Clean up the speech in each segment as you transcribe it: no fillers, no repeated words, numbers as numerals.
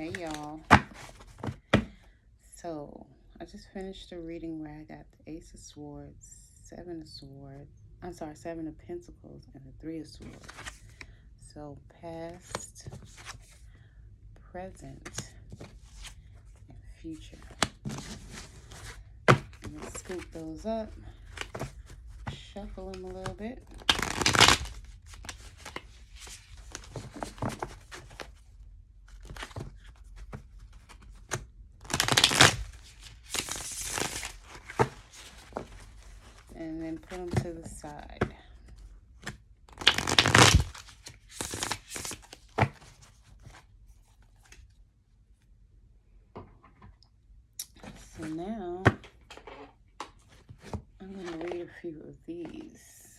Hey y'all. So I just finished a reading where I got the Ace of Swords, Seven of Swords. I'm sorry, Seven of Pentacles, and the Three of Swords. So past, present, and future. I'm gonna scoop those up, shuffle them a little bit. And then put them to the side. So now I'm going to read a few of these.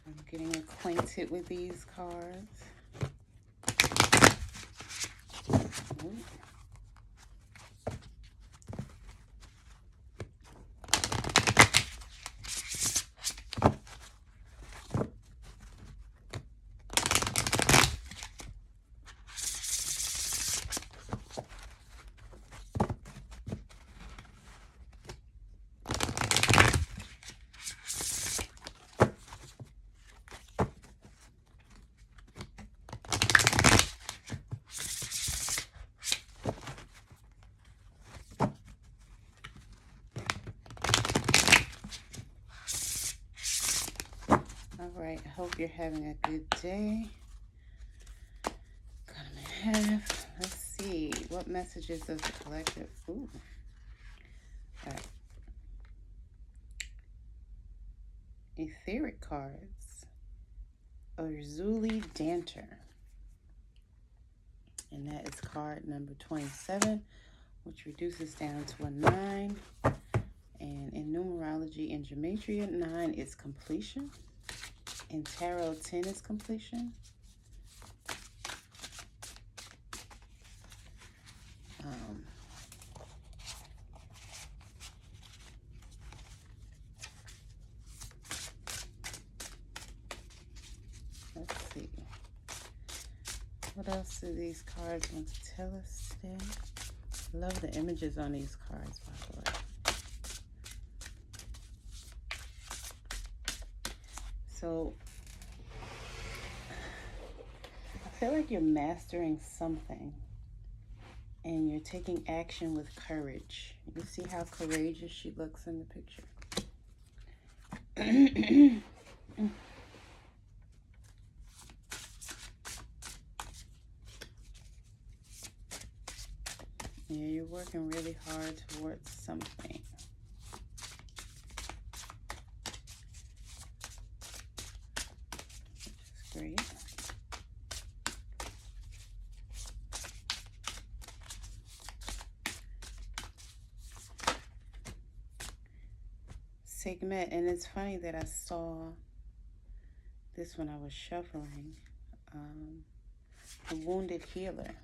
I'm getting acquainted with these cards. Ooh. All right, I hope you're having a good day. Cut them in half. Let's see. What messages does the collective? Ooh. All right. Etheric cards. Urzuli Danter. And that is card number 27, which reduces down to a 9. And in numerology and gematria, 9 is completion. In tarot, 10 is completion. Let's see. What else do these cards want to tell us today? Love the images on these cards, by the way. So, I feel like you're mastering something and you're taking action with courage. You see how courageous she looks in the picture? Yeah, you're working really hard towards something. Which is great. Segment, and it's funny that I saw this when I was shuffling. A wounded healer.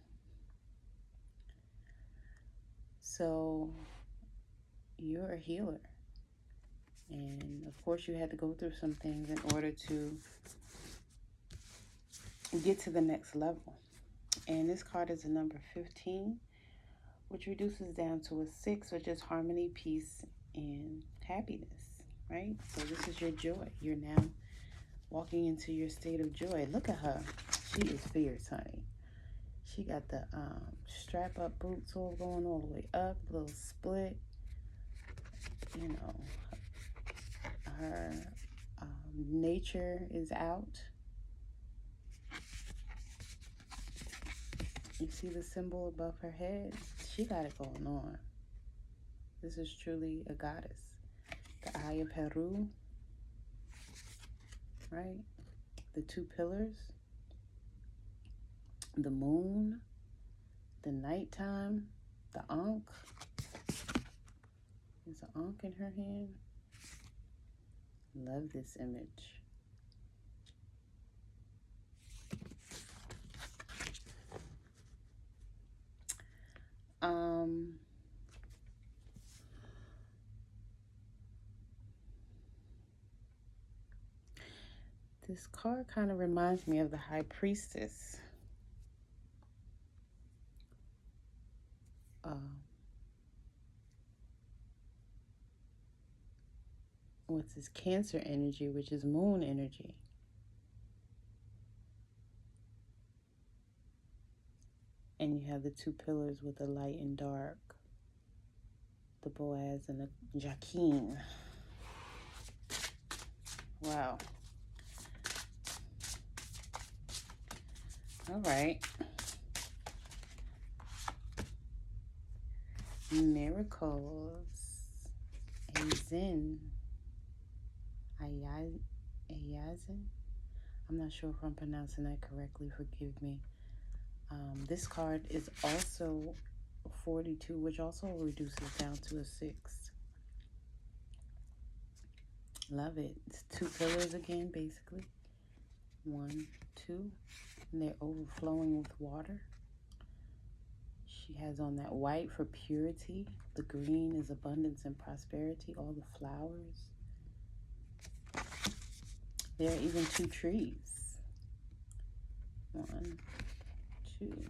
So you're a healer. And of course you had to go through some things in order to get to the next level. And this card is a number 15, which reduces down to a 6, which is harmony, peace, and happiness, right? So this is your joy. You're now walking into your state of joy. Look at her. She is fierce, honey. She got the strap-up boots all going all the way up, a little split. You know, her nature is out. You see the symbol above her head? She got it going on. This is truly a goddess. The Eye of Heru, right? The 2 pillars. The moon. The nighttime. The Ankh. There's an Ankh in her hand. Love this image. This card kind of reminds me of the High Priestess. What's this? Cancer energy, which is moon energy. And you have the two pillars with the light and dark. The Boaz and the Jacqueline. Wow. All right. Miracles. Azin. Ayazin. I'm not sure if I'm pronouncing that correctly. Forgive me. This card is also 42, which also reduces down to a 6. Love it. It's two pillars again, basically. 1, 2. And they're overflowing with water. She has on that white for purity. The green is abundance and prosperity. All the flowers. There are even two trees. 1, 2.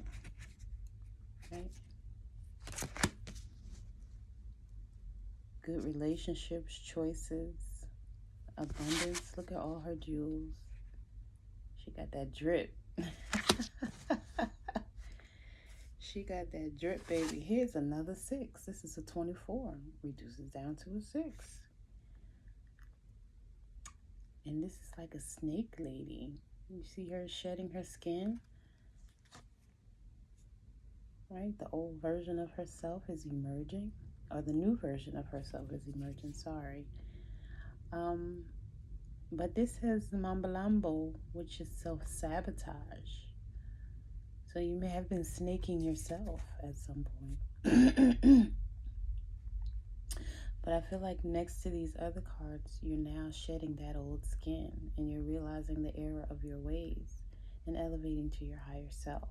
Right? Good relationships, choices, abundance. Look at all her jewels. She got that drip. She got that drip, baby. Here's another 6. This is a 24. Reduces down to a 6. And this is like a snake lady. You see her shedding her skin? Right? The old version of herself is emerging. Or the new version of herself is emerging, sorry. But this has Mambalambo, which is self-sabotage. So you may have been snaking yourself at some point. But I feel like next to these other cards, you're now shedding that old skin and you're realizing the error of your ways and elevating to your higher self.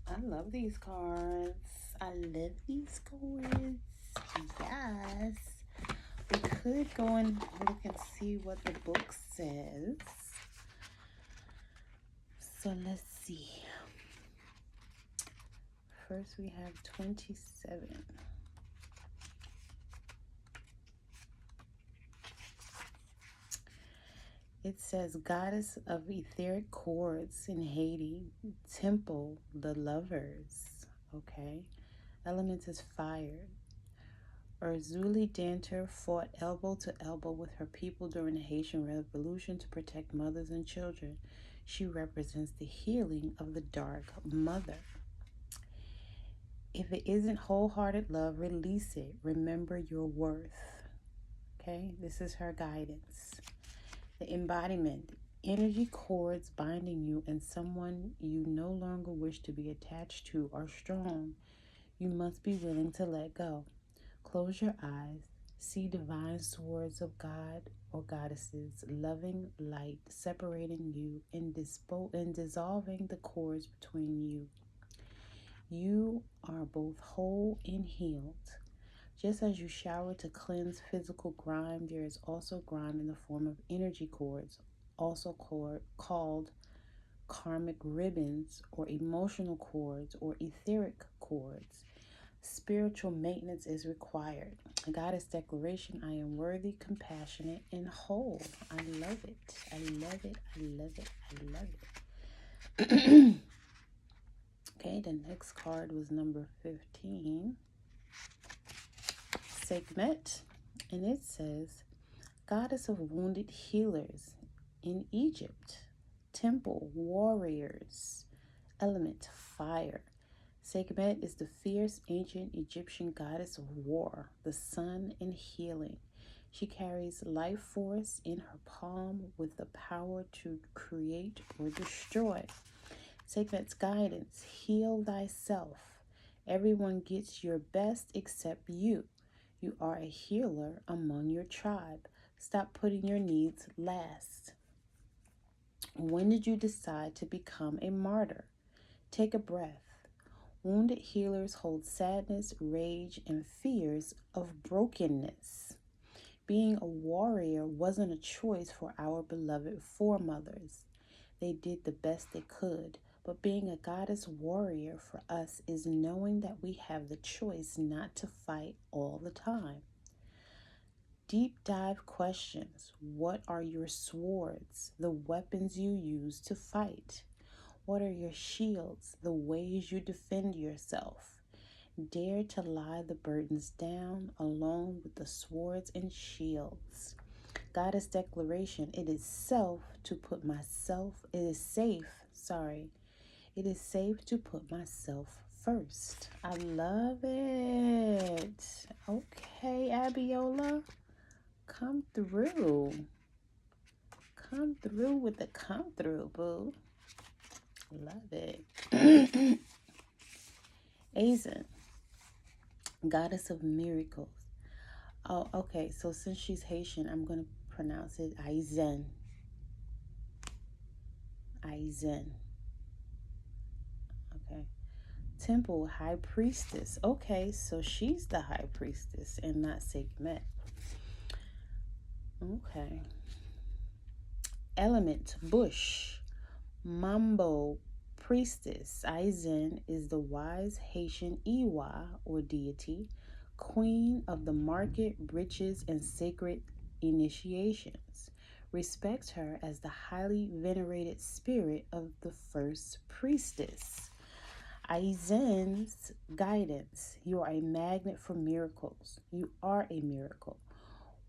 I love these cards. I love these cards. Yes. We could go and look and see what the book says. So let's see. First we have 27. It says, Goddess of etheric chords in Haiti, temple, the lovers. Okay. Element is fire. Urzuli Danter fought elbow to elbow with her people during the Haitian Revolution to protect mothers and children. She represents the healing of the Dark Mother. If it isn't wholehearted love, release it. Remember your worth. Okay, this is her guidance. The embodiment, energy cords binding you and someone you no longer wish to be attached to are strong. You must be willing to let go. Close your eyes. See divine swords of God or goddesses, loving light separating you and dissolving the cords between you. You are both whole and healed. Just as you shower to cleanse physical grime, there is also grime in the form of energy cords, also called karmic ribbons or emotional cords or etheric cords. Spiritual maintenance is required. Goddess declaration, I am worthy, compassionate, and whole. I love it. I love it. I love it. I love it. Okay, the next card was number 15. Segment, and it says, Goddess of wounded healers in Egypt, temple warriors, element fire. Sekhmet is the fierce ancient Egyptian goddess of war, the sun and healing. She carries life force in her palm with the power to create or destroy. Sekhmet's guidance, heal thyself. Everyone gets your best except you. You are a healer among your tribe. Stop putting your needs last. When did you decide to become a martyr? Take a breath. Wounded healers hold sadness, rage, and fears of brokenness. Being a warrior wasn't a choice for our beloved foremothers. They did the best they could. But being a goddess warrior for us is knowing that we have the choice not to fight all the time. Deep dive questions. What are your swords, the weapons you use to fight? What are your shields, the ways you defend yourself? Dare to lie the burdens down along with the swords and shields. Goddess declaration, it is safe to put myself first. I love it. Okay, Abiola, come through. Come through with the come through, boo. Love it. Azen, goddess of miracles. Oh, okay. So since she's Haitian, I'm going to pronounce it Aizen. Aizen. Okay. Temple high priestess. Okay, so she's the high priestess and not Sekhmet. Okay. Element bush. Mambo priestess. Aizen is the wise Haitian Iwa or deity, queen of the market, riches, and sacred initiations. Respect her as the highly venerated spirit of the first priestess. Aizen's guidance. You are a magnet for miracles. You are a miracle.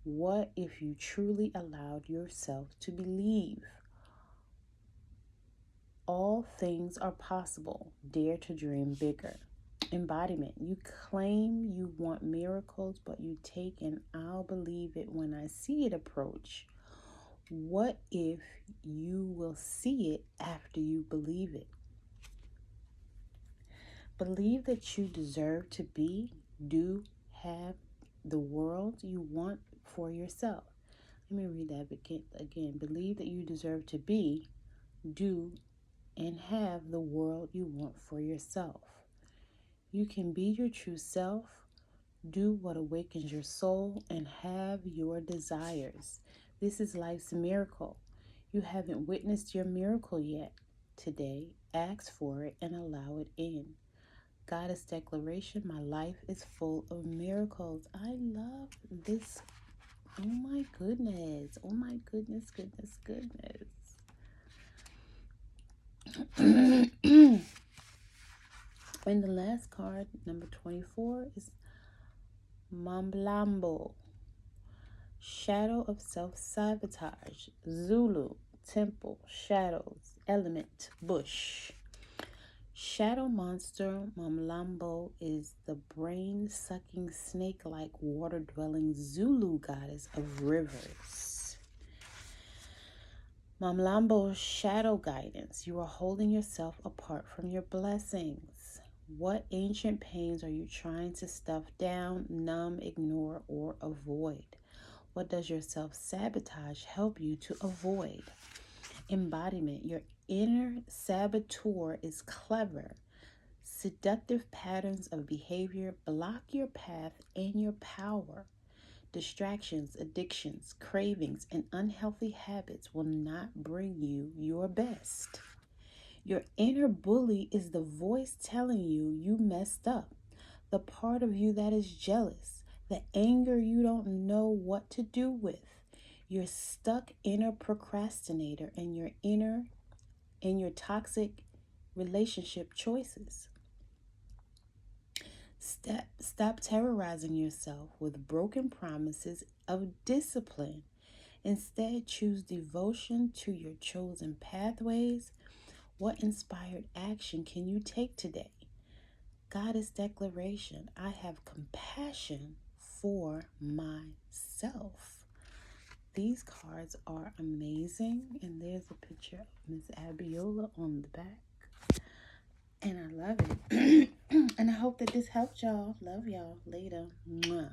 What if you truly allowed yourself to believe? All things are possible. Dare to dream bigger. Embodiment. You claim you want miracles, but you take an I'll believe it when I see it approach. What if you will see it after you believe it? Believe that you deserve to be, do, have the world you want for yourself. Let me read that again. Believe that you deserve to be, do, and have the world you want for yourself. You can be your true self, do what awakens your soul, and have your desires. This is life's miracle. You haven't witnessed your miracle yet. Today, ask for it and allow it in. Goddess declaration, my life is full of miracles. I love this. Oh my goodness. Oh my goodness, goodness, goodness. And the last card, number 24, is Mamblambo. Shadow of self-sabotage. Zulu, temple, shadows, element, bush. Shadow monster Mamlambo is the brain-sucking, snake-like, water-dwelling Zulu goddess of rivers. Mamlambo's shadow guidance. You are holding yourself apart from your blessings. What ancient pains are you trying to stuff down, numb, ignore, or avoid? What does your self-sabotage help you to avoid? Embodiment. Your inner saboteur is clever. Seductive patterns of behavior block your path and your power. Distractions, addictions, cravings, and unhealthy habits will not bring you your best. Your inner bully is the voice telling you you messed up, the part of you that is jealous, the anger you don't know what to do with, your stuck inner procrastinator, and your toxic relationship choices. Stop terrorizing yourself with broken promises of discipline. Instead, choose devotion to your chosen pathways. What inspired action can you take today? Goddess declaration, I have compassion for myself. These cards are amazing, and there's a picture of Miss Abiola on the back. And I love it. And I hope that this helped y'all. Love y'all. Later. Mwah.